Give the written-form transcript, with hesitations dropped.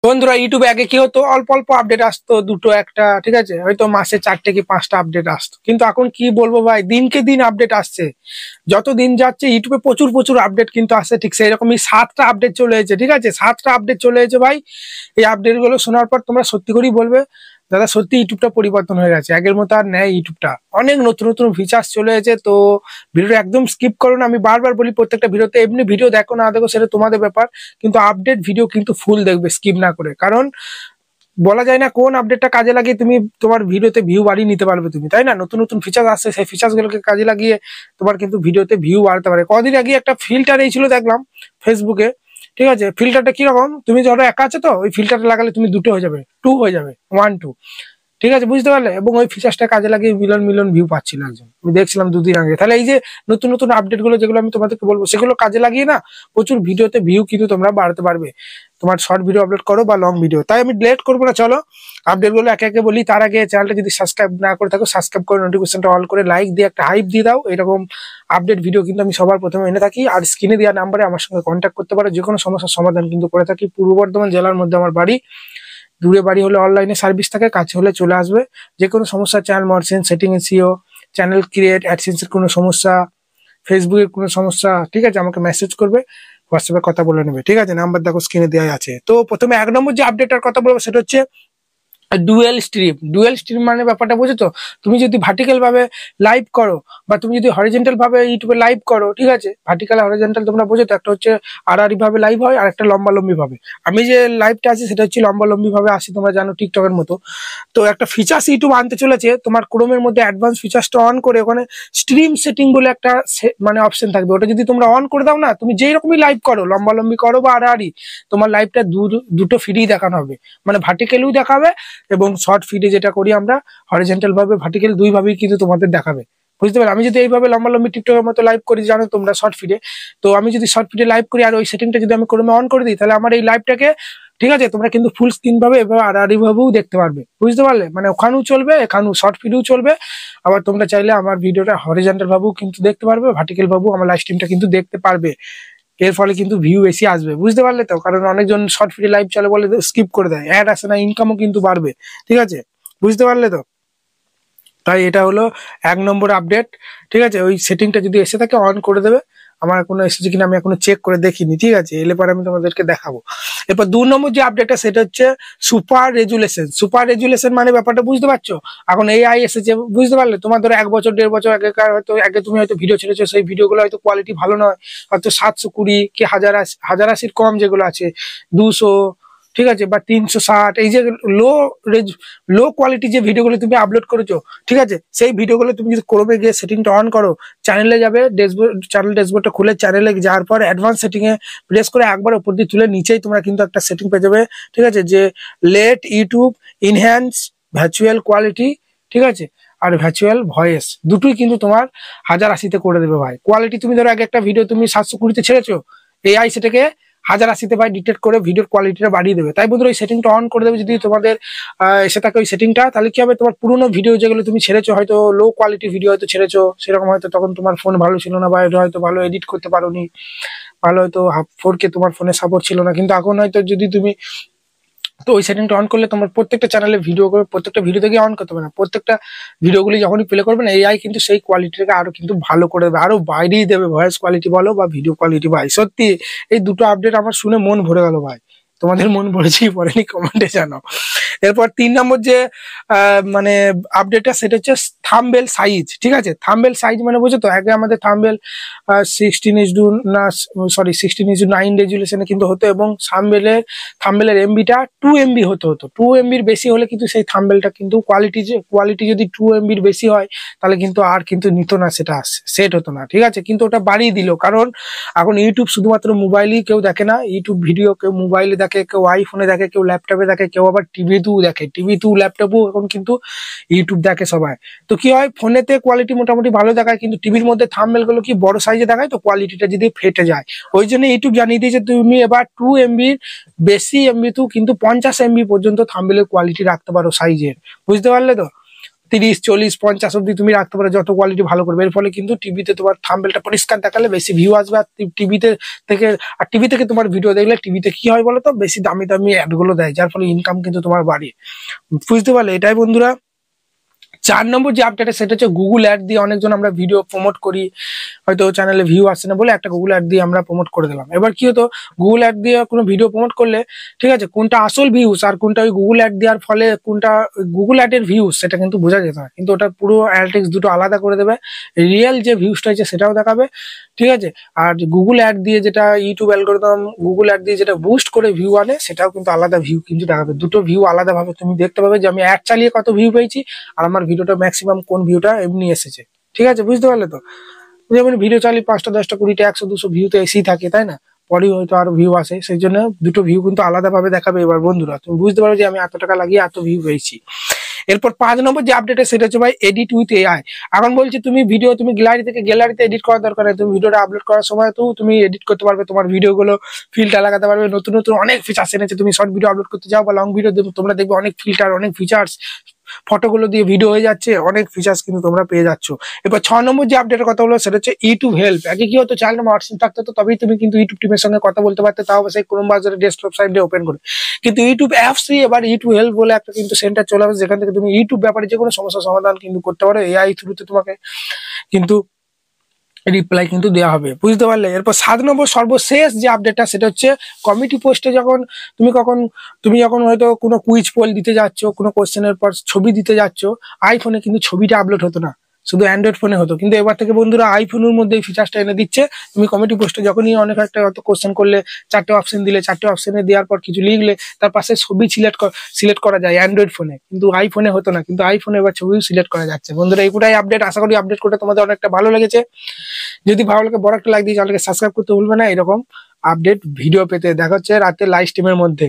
বন্ধুরা ইউটিউবে আগে কি হতো, অল্প অল্প আপডেট আসতো, দুটো একটা, ঠিক আছে, হয়তো মাসে 4টে কি 5টা আপডেট আসতো। কিন্তু এখন কি বলবো ভাই, দিনকে দিন আপডেট আসছে। যত দিন যাচ্ছে ইউটিউবে প্রচুর প্রচুর আপডেট কিন্তু আসছে। ঠিক সেই রকমই 7টা আপডেট চলে এসেছে, ঠিক আছে, 7টা আপডেট চলে এসেছে ভাই। এই আপডেট গুলো শোনার পর তোমরা সত্যি করেই বলবে দাদা সত্যি ইউটিউবটা পরিবর্তন হয়ে গেছে, আগের মতো আর নেই ইউটিউবটা। অনেক নতুন নতুন ফিচার্স চলে এসেছে। তো ভিডিওটা একদম স্কিপ করো না, আমি বারবার বলি প্রত্যেকটা ভিডিওতে। এমনি ভিডিও দেখো না দেখো সেটা তোমাদের ব্যাপার, কিন্তু আপডেট ভিডিও কিন্তু ফুল দেখবে স্কিপ না করে। কারণ বলা যায় না কোন আপডেটটা কাজে লাগিয়ে তুমি তোমার ভিডিওতে ভিউ বাড়িয়ে নিতে পারবে তুমি, তাই না? নতুন নতুন ফিচার আসছে, সেই ফিচার্স গুলোকে কাজে লাগিয়ে তোমার কিন্তু ভিডিওতে ভিউ বাড়তে পারে। কদিন আগে একটা ফিল্টার এই ছিল দেখলাম ফেসবুকে, ঠিক আছে। ফিল্টারটা কিরকম, তুমি ধরো একা আছে তো ওই ফিল্টারটা লাগালে তুমি 2 হয়ে যাবে, 2 হয়ে যাবে, 1 2, ঠিক আছে, বুঝতে পারলে? এবং ওই ফিচার্সটা কাজে লাগিয়ে মিলিয়ন মিলিয়ন ভিউ পাচ্ছিল একজন, আমি দেখছিলাম 2 দিন আগে। তাহলে এই যে নতুন নতুন আপডেট গুলো যেগুলো আমি তোমাদেরকে বলবো সেগুলো কাজে লাগিয়ে না প্রচুর ভিডিওতে ভিউ কিন্তু তোমরা বাড়াতে পারবে, তোমার শর্ট ভিডিও আপলোড করো বা লং ভিডিও। তাই আমি লেট করবো না, চলো আপডেট গুলো একে একে বলি। তার আগে চ্যানেলটা যদি সাবস্ক্রাইব না করে থাকো সাবস্ক্রাইব করে নোটিফিকেশনটা অল করে লাইক দিয়ে একটা হাইপ দিয়ে দাও। এরকম আপডেট ভিডিও কিন্তু আমি সবার প্রথমে এনে থাকি। আর স্ক্রিনে দেওয়া নাম্বারে আমার সঙ্গে কন্ট্যাক্ট করতে পারো, যে কোনো সমস্যার সমাধান কিন্তু করে থাকি। পূর্ব বর্ধমান জেলার মধ্যে আমার বাড়ি, দূরে বাড়ি হলে অনলাইনে সার্ভিস থাকে, কাছে হলে চলে আসবে। যে কোনো সমস্যা, channel moderation, setting, SEO, channel create, অ্যাডসেন্সের কোনো সমস্যা, ফেসবুকের কোনো সমস্যা, ঠিক আছে, আমাকে মেসেজ করবে, হোয়াটসঅ্যাপে কথা বলে নেবে, ঠিক আছে। নাম্বার দেখো স্ক্রিনে দেওয়া আছে। তো প্রথমে 1 নম্বর যে আপডেটটার কথা বলবো সেটা হচ্ছে ডুয়েল স্ট্রিম মানে ব্যাপারটা বুঝো তো। তুমি যদি ভার্টিক্যাল ভাবে লাইভ করো বা তুমি যদি হরিজন্টাল ভাবে ইউটিউবে লাইভ করো, ঠিক আছে, ভার্টিক্যাল হরিজন্টাল তোমরা বোঝো তো। একটা হচ্ছে আড়াআড়ি ভাবে লাইভ হয় আর একটা লম্বালম্বি ভাবে। আমি যে লাইভটা আছে সেটা হচ্ছে লম্বালম্বি ভাবে আসি, তোমরা জানো, টিকটকের মতো। তো একটা ফিচার্স ইউটিউব আনতে চলেছে, তোমার ক্রোমের মধ্যে অ্যাডভান্স ফিচার্সটা অন করে ওখানে স্ট্রিম সেটিং বলে একটা মানে অপশন থাকবে। ওটা যদি তোমরা অন করে দাও না, তুমি যেই রকমই লাইভ করো, লম্বালম্বি করো বা আড়াআড়ি, তোমার লাইভটা দুটো ফিডেই দেখানো হবে। মানে ভার্টিক্যালও দেখাবে এবং শর্ট ফিডে যেটা করি আমরা হরিজন্টাল ভাবে, ভার্টিক্যাল দুই ভাবেই কিন্তু তোমাদের দেখাবে, বুঝতে পারলে? আমি যদি এইভাবে লম্বালম্বি টিকটকের মতো লাইভ করি, জানো তোমরা, শর্ট ফিডে, তো আমি যদি শর্ট ফিডে লাইভ করি আর ওই সেটিংটা যদি আমি ক্রমে অন করে দিই, তাহলে আমার এই লাইভটাকে, ঠিক আছে, তোমরা কিন্তু ফুল স্ক্রিন ভাবে এবার আড়াআড়ি ভাবেও দেখতে পারবে, বুঝতে পারলে? মানে ওখানেও চলবে, এখানেও শর্ট ফিডেও চলবে। আবার তোমরা চাইলে আমার ভিডিওটা হরিজন্টাল ভাবেও কিন্তু দেখতে পারবে, ভার্টিক্যাল ভাবেও আমার লাইভ স্ট্রিমটা কিন্তু দেখতে পারবে। এর ফলে কিন্তু ভিউ বেশি আসবে, বুঝতে পারলে তো? কারণ অনেকজন শর্ট ফিডে লাইভ চলে বলে স্কিপ করে দেয়, অ্যাড আসে না, ইনকামও কিন্তু বাড়বে, ঠিক আছে, বুঝতে পারলে তো? তাই এটা হলো 1 নম্বর আপডেট, ঠিক আছে। ওই সেটিংটা যদি এসে থাকে অন করে দেবে। আমার এখনো এসেছে কিনা আমি এখনো চেক করে দেখিনি, ঠিক আছে, এলে পরে আমি তোমাদেরকে দেখাবো। এরপর 2 নম্বর যে আপডেটটা সেটা হচ্ছে সুপার রেজুলেশন মানে ব্যাপারটা বুঝতে পারছো? এখন এআই এসেছে, বুঝতে পারলে? তোমার ধরো 1 বছর 1.5 বছর আগেকার হয়তো আগে তুমি হয়তো ভিডিও ছেড়েছো, সেই ভিডিওগুলো হয়তো কোয়ালিটি ভালো নয়, হয়তো 720 কি 1080 কম যেগুলো আছে, 200, ঠিক আছে, বা 360, এই যে লো কোয়ালিটি যে ভিডিওগুলো তুমি আপলোড করেছো, ঠিক আছে, সেই ভিডিওগুলো তুমি যদি ক্রোমে গিয়ে সেটিংটা অন করো, চ্যানেলে যাবে, চ্যানেল ড্যাশবোর্ডটা খুলে চ্যানেলে যাওয়ার পর অ্যাডভান্স সেটিং এ প্রেস করে একবার উপর দিয়ে তুলে নিচেই তোমরা কিন্তু একটা সেটিং পেয়ে যাবে, ঠিক আছে, যে let YouTube enhance virtual quality, ঠিক আছে, আর ভার্চুয়াল ভয়েস, দুটোই কিন্তু তোমার 1080-তে করে দেবে ভাই। কোয়ালিটি তুমি ধরো আগে একটা ভিডিও তুমি 720-তে ছেড়েছো, এআই সেটাকে 1080-তে ভাই ডিটেক্ট করে ভিডিওর কোয়ালিটিটা বাড়িয়ে দেবে। তাই বন্ধুরা ওই সেটিংটা অন করে দেবে যদি তোমাদের এসে থাকে ওই সেটিংটা। তাহলে কি হবে, তোমার পুরোনো ভিডিও যেগুলো তুমি ছেড়েছো, হয়তো লো কোয়ালিটি ভিডিও হয়তো ছেড়েছো, সেরকম হয়তো তখন তোমার ফোন ভালো ছিল না, বা হয়তো ভালো এডিট করতে পারোনি, ভালো হয়তো 4K তোমার ফোনে সাপোর্ট ছিল না, কিন্তু এখন হয়তো যদি তুমি, তো ওই সেটিংটা অন করলে তোমার প্রত্যেকটা চ্যানেলে ভিডিও করে প্রত্যেকটা ভিডিও থেকে অন করতে হবে না, প্রত্যেকটা ভিডিওগুলি যখনই প্লে করবে না, এআই কিন্তু সেই কোয়ালিটিটাকে আরো কিন্তু ভালো করে দেবে, আরো বাইরেই দেবে, ভয়েস কোয়ালিটি বলো বা ভিডিও কোয়ালিটি। ভাই সত্যি এই দুটো আপডেট আমার শুনে মন ভরে গেল ভাই। তোমাদের মন ভরেছি পড়েনি কমেন্টে জানাও। এরপর 3 নম্বর যে মানে আপডেটটা সেটা হচ্ছে থাম্বনেল সাইজ, ঠিক আছে। থাম্বনেল সাইজ মানে বুঝো তো, আগে আমাদের থাম্বনেল 16:9 রেজুলেশনে কিন্তু হতো, এবং থাম্বনেলের এমবিটা 2 MB হতো। 2 MBর বেশি হলে কিন্তু সেই থাম্বনেলটা কিন্তু কোয়ালিটি যদি 2 MBর বেশি হয় তাহলে কিন্তু আর কিন্তু নিত না, সেটা সেট হতো না, ঠিক আছে। কিন্তু ওটা বাড়িয়ে দিল, কারণ এখন ইউটিউব শুধুমাত্র মোবাইলেই কেউ দেখে না, ইউটিউব ভিডিও কেউ মোবাইলে দেখে, কেউ আইফোনে দেখে, কেউ ল্যাপটপে দেখে, কেউ আবার টিভিতেও দেখে, ল্যাপটপও এখন কিন্তু ইউটিউব দেখে সবাই। তো কি হয়, ফোনেতে কোয়ালিটি মোটামুটি ভালো দেখায়, কিন্তু টিভির মধ্যে থাম্বনেল গুলো কি বড় সাইজে দেখায়, তো কোয়ালিটিটা যদি ফেটে যায়, ওই জন্য ইউটিউব জানিয়ে দিয়েছে তুমি এবার 2 MBর বেশি এমবি তো কিন্তু 50 MB পর্যন্ত থাম্বনেলের কোয়ালিটি রাখতে পারো সাইজের, বুঝতে পারলে তো? 30, 40, 50 অব্দি তুমি রাখতে পারো, যত কোয়ালিটি ভালো করবে। এর ফলে কিন্তু টিভিতে তোমার থাম্বনেলটা পরিষ্কার দেখালে বেশি ভিউ আসবে। আর টিভি থেকে তোমার ভিডিও দেখলে টিভিতে কি হয় বলো তো, বেশি দামি দামি অ্যাড গুলো দেয়, যার ফলে ইনকাম কিন্তু তোমার বাড়ে। বুঝতে পারলে? এটাই বন্ধুরা। 4 নম্বর যে আপডেট সেটা হচ্ছে গুগল অ্যাড দিয়ে অনেকজন আমরা ভিডিও প্রমোট করি, হয়তো চ্যানেলে ভিউ আসছে না বলে একটা গুগল অ্যাড দিয়ে আমরা প্রমোট করে দিলাম। এবার কি হতো, গুগল অ্যাড দিয়ে কোনো ভিডিও প্রমোট করলে, ঠিক আছে, কোনটা আসল ভিউস আর কোনটা ওই গুগল অ্যাড দেওয়ার ফলে কোনটা গুগল অ্যাডের ভিউস সেটা কিন্তু বোঝা যেত না। কিন্তু ওটা পুরো অ্যানালিটিক্স দুটো আলাদা করে দেবে, রিয়েল যে ভিউসটা আছে সেটাও দেখাবে, ঠিক আছে। আর গুগল অ্যাড দিয়ে যেটা ইউটিউব অ্যালগরিদম গুগল অ্যাড দিয়ে যেটা বুস্ট করে ভিউ আনে, সেটাও কিন্তু আলাদা ভিউ কিন্তু দেখাবে। দুটো ভিউ আলাদা ভাবে তুমি দেখতে পাবে যে আমি অ্যাড চালিয়ে কত ভিউ পেয়েছি আর আমার ভিডিওটা ম্যাক্সিমাম কোন ভিউটা এমনি এসেছে, ঠিক আছে। বুঝতে পারলে তো? যেমন ভিডিও চালিয়ে 5টা 10টা 20টা 100 200 ভিউ তো এসেই থাকে, তাই না? পরেই হয়তো আরো ভিউ আসে, সেই জন্য দুটো ভিউ কিন্তু আলাদা ভাবে দেখাবে। এবার বন্ধুরা তুমি বুঝতে পারো যে আমি এত টাকা লাগিয়ে এত ভিউ পেয়েছি। এরপর 5 নম্বর যে আপডেট সেটা হচ্ছে ভাই এডিট উইথ এআই। এখন বলছি তুমি ভিডিও তুমি গ্যালারিতে এডিট করার দরকার নেই, তুমি ভিডিওটা আপলোড করার সময় তো তুমি এডিট করতে পারবে, তোমার ভিডিও গুলো ফিল্টার লাগাতে পারবে, নতুন নতুন অনেক ফিচার্স এনেছে। তুমি শর্ট ভিডিও আপলোড করতে যাও বা লং ভিডিও তোমরা দেখবে অনেক ফিল্টার অনেক ফিচার্স, ফটোগুলো দিয়ে ভিডিও হয়ে যাচ্ছে, অনেক ফিচার্স কিন্তু তোমরা পেয়ে যাচ্ছ। এবার 6 নম্বর যে আপডেটের কথা হলো সেটা হচ্ছে ইউটিউব হেল্প। আগে কি হতো, চ্যানেল হোয়াটসঅ্যাপ থাকতো, তো তবেই তুমি কিন্তু ইউটিউব টিমের সঙ্গে কথা বলতে পারতে, তাও সেই ক্রোম ব্রাউজারের ডেস্কটপ সাইডে ওপেন করে। কিন্তু ইউটিউব অ্যাপসই এবার ইউটিউব হেল্প বলে একটা কিন্তু সেন্টার চলে আসে, যেখান থেকে তুমি ইউটিউব ব্যাপারে যে কোনো সমস্যার সমাধান কিন্তু করতে পারো। এআই থ্রুতে তোমাকে কিন্তু রিপ্লাই কিন্তু দেওয়া হবে। বুঝতে পারলে? এরপর 7 নম্বর সর্বশেষ যে আপডেটটা সেটা হচ্ছে কমিউনিটি পোস্টে তুমি যখন হয়তো কোনো কুইজ পোল দিতে যাচ্ছ, কোনো কোশ্চেনের পর ছবি দিতে যাচ্ছ, আইফোনে কিন্তু ছবিটা আপলোড হতো না, শুধু অ্যান্ড্রয়েড ফোনে হতো। কিন্তু এবার থেকে বন্ধুরা আইফোনের মধ্যে এই ফিচার্সটা এনে দিচ্ছে। তুমি কমিউনিটি পোস্টে যখনই অনেক একটা হয়তো কোশ্চেন করলে, 4টে অপশন দিলে, 4টে অপশনে দেওয়ার পর কিছু লিখলে, তার পাশে ছবি সিলেক্ট করা যায় অ্যান্ড্রয়েড ফোনে, কিন্তু আইফোনে হতো না। কিন্তু আইফোনে এবার ছবিও সিলেক্ট করা যাচ্ছে। বন্ধুরা এইটাই আপডেট, আশা করি আপডেট করতে তোমাদের অনেকটা ভালো লেগেছে। যদি ভালো লাগে বড় একটা লাইক দিয়ে চ্যানেলকে সাবস্ক্রাইব করতে ভুলবে না এরকম আপডেট ভিডিও পেতে। দেখা হচ্ছে রাতে লাইভ স্ট্রিমের মধ্যে।